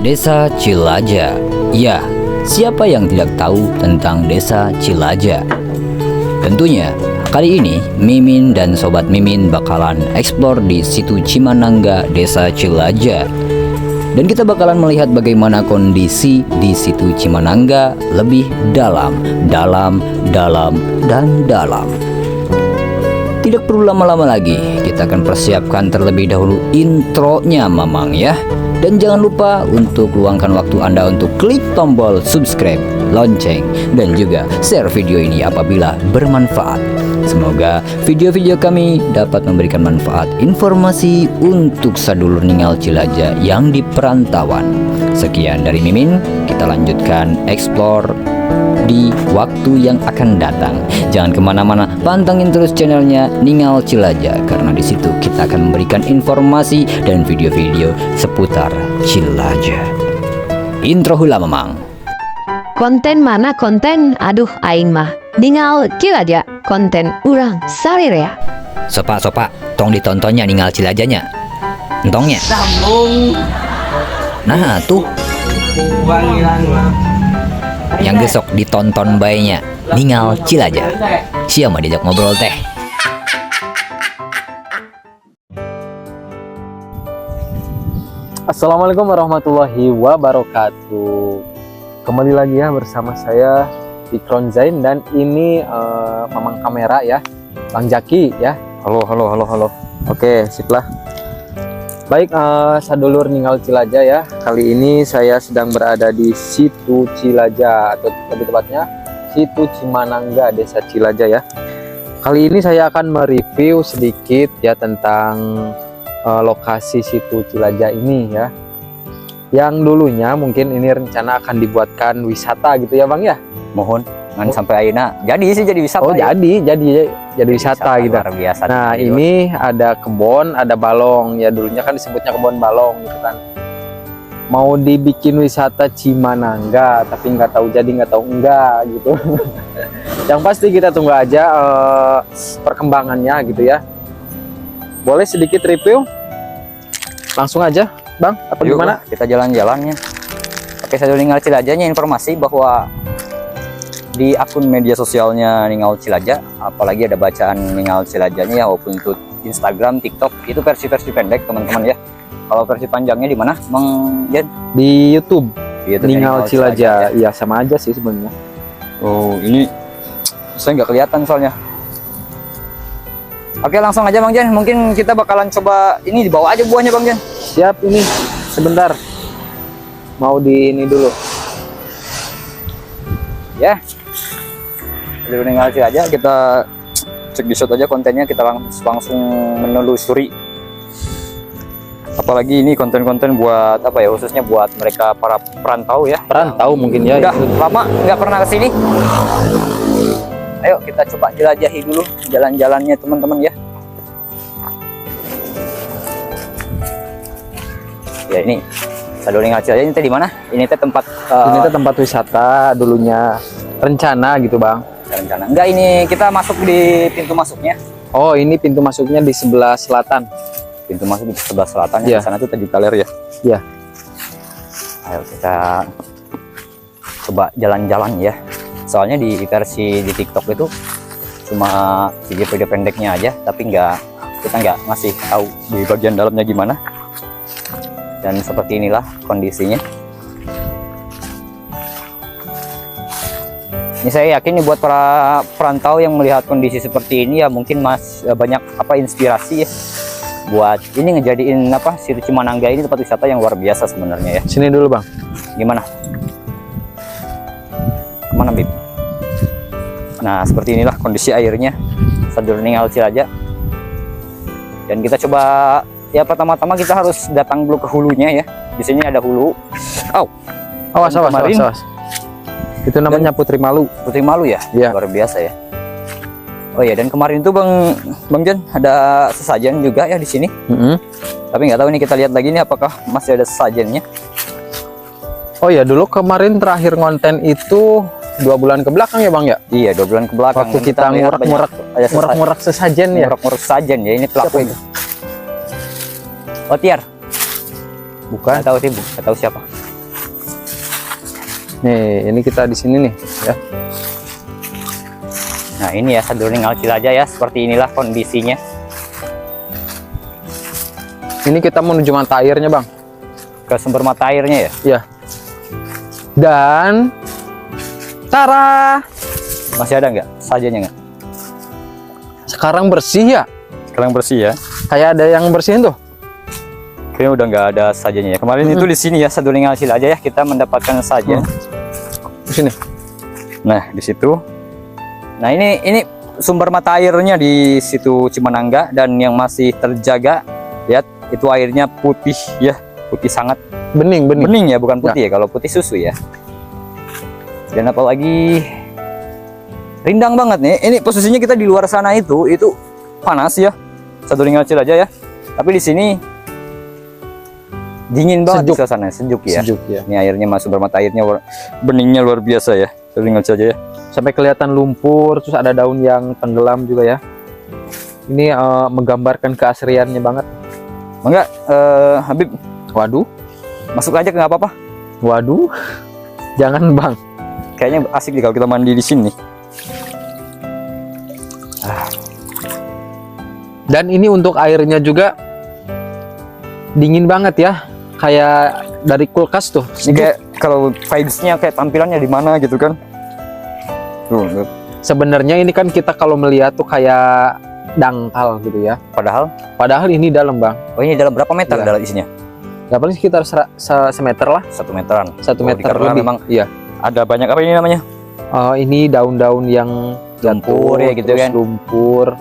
Desa Cilaja. Ya, siapa yang tidak tahu tentang Desa Cilaja? Tentunya, kali ini Mimin dan Sobat Mimin bakalan eksplor di situ Cimanangga, Desa Cilaja. Dan kita bakalan melihat bagaimana kondisi di situ Cimanangga lebih dalam. Tidak perlu lama-lama lagi, kita akan persiapkan terlebih dahulu intronya Mamang ya. Dan jangan lupa untuk luangkan waktu Anda untuk klik tombol subscribe, lonceng, dan juga share video ini apabila bermanfaat. Semoga video-video kami dapat memberikan manfaat informasi untuk sadulur ninggal Cilaja yang di perantauan. Sekian dari Mimin, kita lanjutkan explore di waktu yang akan datang. Jangan kemana-mana, pantengin terus channelnya Ninggal Cilaja, karena di situ kita akan memberikan informasi dan video-video seputar Cilaja. Intro hula Mamang. Konten mana konten? Aduh aing mah Ninggal Cilaja, konten urang sarirea. Sopak, tong ditontonnya Ninggal Cilajanya. Entongnya. Sambung. Nah, tuh Wangilan. yang gesok ditonton bayinya Ninggal Cilaja. Siapa diajak ngobrol teh? Assalamualaikum warahmatullahi wabarakatuh. Kembali lagi ya bersama saya Ikron Zain, dan ini Mamang kamera ya, Bang Jaki ya. Halo. Oke, sip lah. Baik, sadulur Ninggal Cilaja ya. Kali ini saya sedang berada di situ Cilaja, atau lebih tepatnya situ Cimanangga, Desa Cilaja ya. Kali ini saya akan mereview sedikit ya tentang lokasi situ Cilaja ini ya. Yang dulunya mungkin ini rencana akan dibuatkan wisata gitu ya Bang ya. Mohon ngan sampai ayeuna jadi wisata. Oh ya? jadi wisata gitu. Luar biasa. Nah ini ada kebon, ada balong ya, dulunya kan disebutnya kebon balong gitu kan. Mau dibikin wisata Cimanangga, tapi nggak tahu jadi nggak tahu enggak gitu. Yang pasti kita tunggu aja perkembangannya gitu ya. Boleh sedikit review? Langsung aja Bang, apa Yuk, gimana? kita jalan-jalannya. Oke, sadulur Ninggal Cilajanya informasi bahwa di akun media sosialnya Ninggal Cilaja, apalagi ada bacaan Ninggal Cilajanya ya, walaupun itu Instagram, TikTok, itu versi-versi pendek teman-teman ya. Kalau versi panjangnya di mana, Bang Jen? Di YouTube, Ninggal Ninggal Cilaja. ya. Iya sama aja sih sebenarnya. Oh, ini saya nggak kelihatan soalnya. Oke, langsung aja Bang Jen. Mungkin kita bakalan coba ini, dibawa aja buahnya Bang Jen. Siap, ini sebentar. Mau di ini dulu. Ya. Sadulur Ninggal Cilaja, kita cek di shot aja kontennya, kita langsung menelusuri. Apalagi ini konten-konten buat apa ya, khususnya buat mereka para perantau ya. Perantau mungkin ya. Udah itu. lama nggak pernah kesini. Ayo kita coba jelajahi dulu jalan-jalannya teman-teman ya. Ya ini Sadulur Ninggal Cilaja ini teh di mana? Ini teh tempat Ini tuh tempat wisata dulunya, rencana gitu Bang. rencana. Enggak, ini kita masuk di pintu masuknya. Oh ini pintu masuknya di sebelah selatan. Pintu masuk di sebelah selatan Iya. ya. Di sana tuh tadi galer ya. Iya. Ayo kita coba jalan-jalan ya. Soalnya di versi di TikTok itu cuma video pendeknya aja, tapi kita nggak ngasih tahu di bagian dalamnya gimana. Dan seperti inilah kondisinya. Ini saya yakin nih buat para perantau yang melihat kondisi seperti ini ya, mungkin banyak inspirasi ya buat ini ngejadiin situ Cimanangga ini tempat wisata yang luar biasa sebenarnya ya. Sini dulu Bang. Gimana? Kemana Bib? Nah seperti inilah kondisi airnya Sadulur Ninggal Cilaja. Dan kita coba ya, pertama-tama kita harus datang dulu ke hulunya ya. Di sini ada hulu. Awas. Itu namanya Putri Malu. Putri Malu ya? Iya. Luar biasa ya. Oh ya, dan kemarin tuh Bang Jen ada sesajen juga ya di sini. Tapi nggak tahu nih, kita lihat lagi nih apakah masih ada sesajennya. Oh ya, dulu kemarin terakhir konten itu 2 bulan ke belakang ya Bang ya? Iya, 2 bulan ke belakang. Waktu kita ngurak sesajen ya. Ngurak sesajen ya, ini pelaku Siapa ini. Oh Tiar. Bukan. Nggak tahu sih, nggak tahu siapa. Nih, ini kita di sini nih ya. Nah ini ya Sadurunge Cilacap ya, seperti inilah kondisinya. Ini kita menuju mata airnya, Bang. Ke sumber mata airnya ya. Ya. Dan Tara, Masih ada nggak sajanya nggak? sekarang bersih ya. Sekarang bersih ya. Kayak ada yang bersihin tuh. Kayaknya udah nggak ada sajanya ya. Kemarin itu di sini ya Sadurunge Cilacap ya kita mendapatkan saja. Di sini. Nah di situ. Nah ini sumber mata airnya di situ Cimanangga dan yang masih terjaga. Lihat itu airnya putih ya, putih sangat. Bening. Bening ya, bukan putih ya. Kalau putih susu ya. Dan apalagi rindang banget nih. Ini posisinya kita di luar sana itu panas ya. Sadurunge Cilacap ya. Tapi di sini dingin banget Sejuk. suasananya, sejuk ya. Sejuk ya. Ini airnya masuk bermata airnya beningnya luar biasa ya. Sadurunge Cilacap ya. Sampai kelihatan lumpur, terus ada daun yang tenggelam juga ya. Ini menggambarkan keasriannya banget. Enggak, Habib, Waduh, masuk aja nggak apa-apa. waduh. Jangan, Bang. Kayaknya asik nih kalau kita mandi di sini. Dan ini untuk airnya juga dingin banget ya. Kayak dari kulkas tuh. Ini kayak kalau vibes-nya kayak tampilannya di mana gitu kan. Tuh, Sebenarnya ini kan kita kalau melihat tuh kayak dangkal gitu ya. padahal ini dalam, Bang. oh ini dalam berapa meter Iya. dalam isinya? Ya paling sekitar semeter lah. 1 meteran. 1 meter karena lebih. memang Iya. ada banyak apa ini namanya? Ini daun-daun yang Lumpur ya gitu terus kan. lumpur.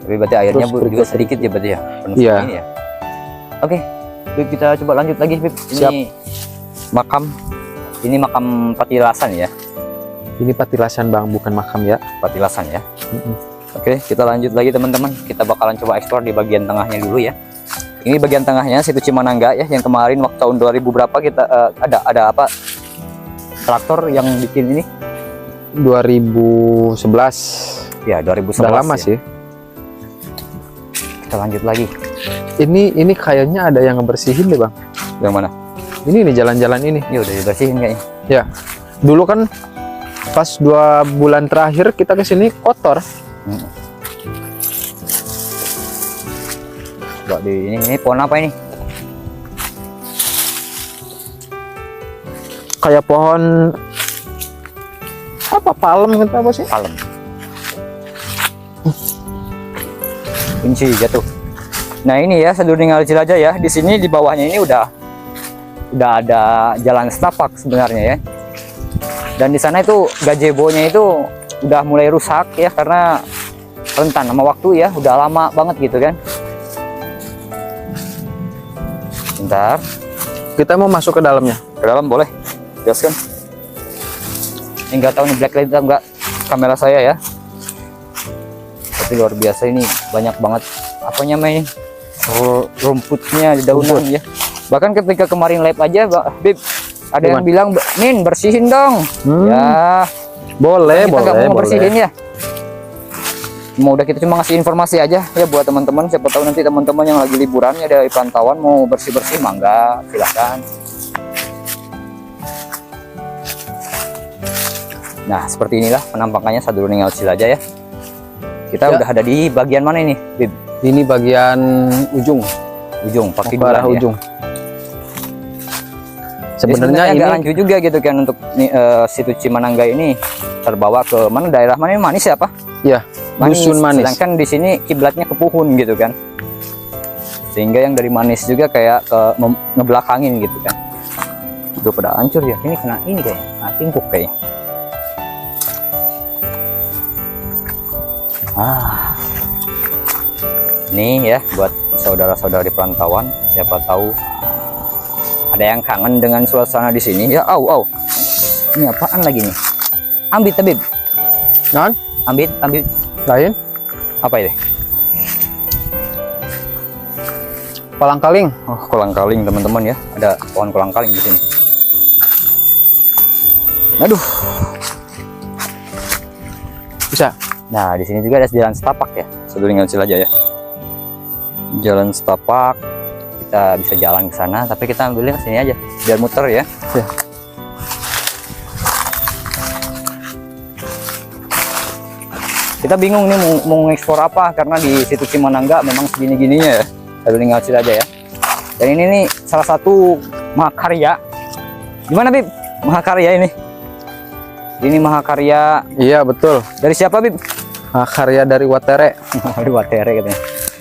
Tapi berarti airnya Terus juga sedikit ya berarti ya. Penuh Iya. ini ya. Oke, Bib, kita coba lanjut lagi, Bib. Siap. Ini makam. Ini makam Patilasan ya. Ini patilasan, Bang, bukan makam ya. Patilasan ya. Mm-mm. Oke, kita lanjut lagi teman-teman. Kita bakalan coba eksplor di bagian tengahnya dulu ya. Ini bagian tengahnya situ Cimanangga ya, yang kemarin waktu tahun 2000 berapa kita ada apa traktor yang bikin ini? 2011. Ya, 2011. Udah lama ya. sih. Kita lanjut lagi. Ini kayaknya ada yang ngebersihin deh, Bang. Yang mana? Ini nih jalan-jalan ini. Ya udah dibersihin kayaknya. Ya. Dulu kan pas 2 bulan terakhir kita ke sini kotor. Coba di ini pohon apa ini? Kayak pohon apa, palem gitu apa sih? Palem. Kunci jatuh. Nah ini ya Sadurunge Cilacap ya. Di sini di bawahnya ini udah ada jalan setapak sebenarnya ya. Dan di sana itu gazebo-nya itu udah mulai rusak ya karena rentan sama waktu ya. Udah lama banget gitu kan. Bentar, Kita mau masuk ke dalamnya. ke dalam boleh. Gaskan. Ini nggak tahu nih blacklight atau enggak kamera saya ya. Tapi luar biasa ini banyak banget apa namanya ini rumputnya di daunan ya. Bahkan ketika kemarin live aja Bib ada yang bilang Min bersihin dong. Ya Boleh, kita nggak boleh, mau bersihin boleh. ya. Mau udah kita cuma ngasih informasi aja ya buat teman-teman, siapa tahu nanti teman-teman yang lagi liburan ya dari pantauan mau bersih-bersih mangga silakan. Nah seperti inilah penampakannya Sadurunge Cilacap ya. Kita Ya. udah ada di bagian mana ini, Bib? Ini bagian ujung, Ujung, pakai ke arah bulan ya. ujung. Jadi Sebenarnya agak ini lanjut juga gitu kan untuk situ Cimanangga ini terbawa ke mana daerah mana ini Manis ya apa? ya dusun Manis. Sedangkan di sini kiblatnya ke Puhun gitu kan. Sehingga yang dari Manis juga kayak ke ngebelakangin gitu kan. Udah pada hancur ya. Ini kena ini kayaknya, kena timpuk kayaknya. Ini ya buat saudara-saudara di perantauan, siapa tahu ada yang kangen dengan suasana di sini. Ya, ini apaan lagi nih? Ambit, Tabib. Non? Ambit. Lain? Apa ini? Kolang-kaling. Oh, kolang-kaling teman-teman ya. Ada pohon kolang-kaling di sini. Aduh. Bisa. Nah, di sini juga ada jalan setapak ya. Sadurunge Cilacap ya. Jalan setapak. Kita bisa jalan ke sana, tapi kita ambilnya ke sini aja biar muter ya. Ya. Kita bingung nih mau ekspor apa, karena di situ Cimanangga memang segini-gininya ya. Sadulinga Cilaja ya. Dan ini nih salah satu mahakarya. Gimana Bib? Mahakarya ini? Ini mahakarya. Iya betul. Dari siapa Bib? Karya dari Watere. Aduh, Watere katanya.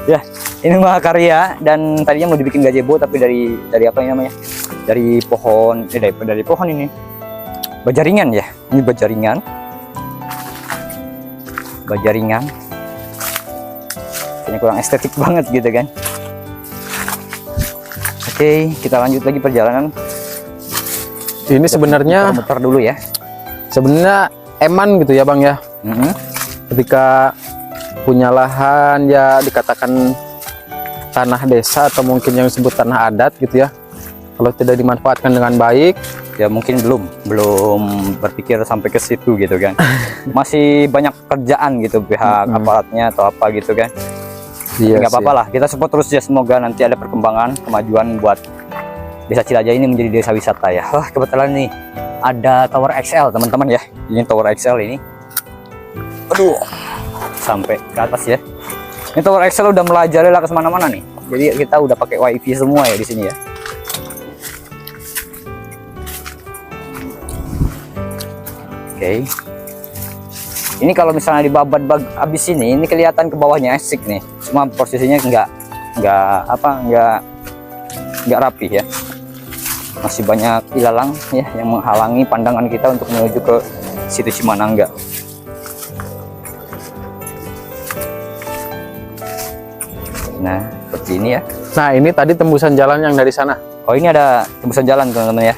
Ya, ini mahakarya dan tadinya mau dibikin gazebo tapi dari apa ini namanya? Dari pohon, dari pohon ini. Bajaringan ya. Ini bajaringan. Bajaringan. Kayaknya kurang estetik banget gitu kan. Oke, kita lanjut lagi perjalanan. Ini sebenarnya muter dulu ya. Sebenarnya eman gitu ya Bang ya. Ketika punya lahan ya dikatakan tanah desa atau mungkin yang disebut tanah adat gitu ya. Kalau tidak dimanfaatkan dengan baik, ya mungkin belum berpikir sampai ke situ gitu kan. Masih banyak kerjaan gitu pihak aparatnya atau apa gitu kan. iya Nggak apa-apa lah, kita support terus ya, semoga nanti ada perkembangan kemajuan buat Desa Cilaja ini menjadi desa wisata ya. Wah, kebetulan nih ada Tower XL teman-teman ya. Ini Tower XL ini, aduh, sampai ke atas ya. Ini Tower XL udah melajalela ke semana-mana nih. Jadi kita udah pakai wifi semua ya di sini ya. Oke. Ini kalau misalnya dibabat abis ini kelihatan ke bawahnya asik nih. Cuma posisinya nggak rapi ya. Masih banyak ilalang ya yang menghalangi pandangan kita untuk menuju ke situ Cimanangga. Nah, seperti ini ya. Nah ini tadi tembusan jalan yang dari sana. Oh, ini ada tembusan jalan teman-teman ya.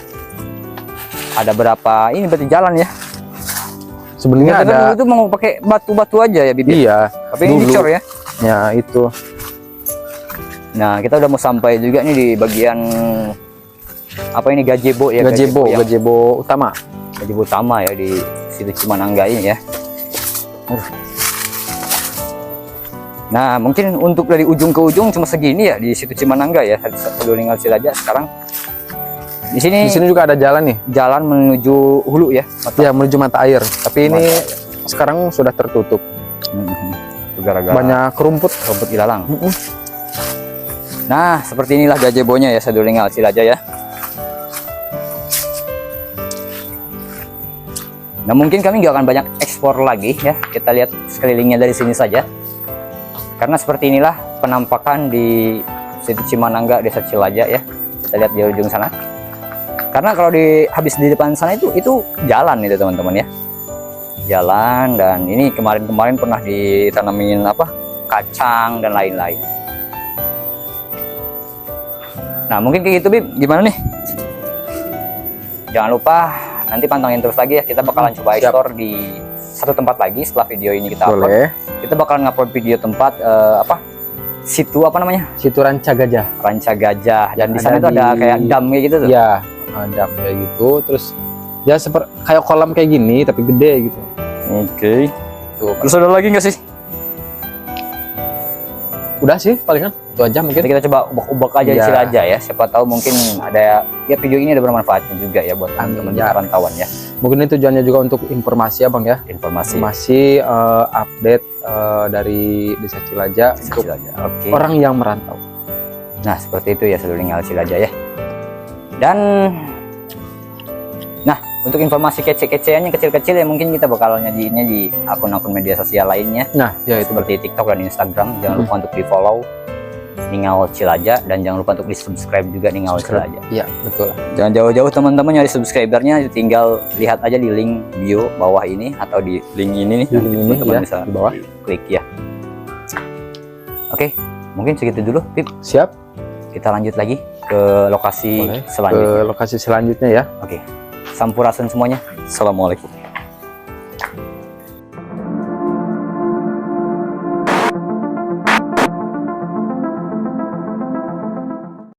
Ada berapa? Ini berarti jalan ya. Sebenarnya ada. Itu mau pakai batu-batu aja ya Bibi. Iya. Tapi ini dicor ya. Ya itu. Nah, kita udah mau sampai juga nih di bagian apa ini, gazebo ya. Gazebo utama. Gazebo utama ya di situ Cimanangga ini ya. Nah, mungkin untuk dari ujung ke ujung cuma segini ya di situ Cimanangga ya. Sadulinga Cilaja sekarang. Di sini juga ada jalan nih. Jalan menuju hulu ya. Ya menuju mata air. Tapi ini sekarang sudah tertutup. Gara-gara banyak rumput ilalang. Nah, seperti inilah gazebonya ya Sadulinga Cilaja ya. Nah, mungkin kami nggak akan banyak ekspor lagi ya. Kita lihat sekelilingnya dari sini saja. Karena seperti inilah penampakan di situ Cimanangga, Desa Cilaja ya. Kita lihat di ujung sana. Karena kalau habis di depan sana itu jalan itu teman-teman ya. Jalan, dan ini kemarin pernah ditanamin kacang dan lain-lain. Nah, mungkin kayak gitu Bib, gimana nih? Jangan lupa nanti pantengin terus lagi ya. Kita bakalan coba ekspor di satu tempat lagi setelah video ini kita upload. Kita bakalan ngupload video tempat situ apa namanya? Situ Ranca Gajah. Dan di sana tuh ada kayak dam kayak gitu tuh. Iya, dam kayak gitu. Terus ya seperti kayak kolam kayak gini tapi gede gitu. Oke. Tuh, terus ada lagi nggak sih? Udah sih palingan itu aja mungkin. Kita coba ubak-ubak aja di Cilaja ya. Siapa tahu mungkin ada ya, video ini ada bermanfaatnya juga ya buat teman-teman perantauan ya. Mungkin ini tujuannya juga untuk informasi ya Bang ya. Informasi update dari Desa Cilaja untuk orang yang merantau. Nah, seperti itu ya Sadulinga Cilaja ya. Dan nah, untuk informasi kece-keceannya kecil-kecil ya mungkin kita bakal nyajiinnya di akun-akun media sosial lainnya. Nah, ya itu seperti TikTok dan Instagram. Jangan lupa untuk di-follow Ningal Cilaja, dan jangan lupa untuk di-subscribe juga Ningal Cilaja. Iya, betul. Jangan jauh-jauh teman-teman nyari subscribernya, tinggal lihat aja di link bio bawah ini atau di link ini nih. Teman-teman bisa di bawah klik ya. Oke, mungkin segitu dulu, Pip. Siap. Kita lanjut lagi ke lokasi selanjutnya. Ke lokasi selanjutnya ya. Oke. Sampurasun semuanya. Assalamualaikum.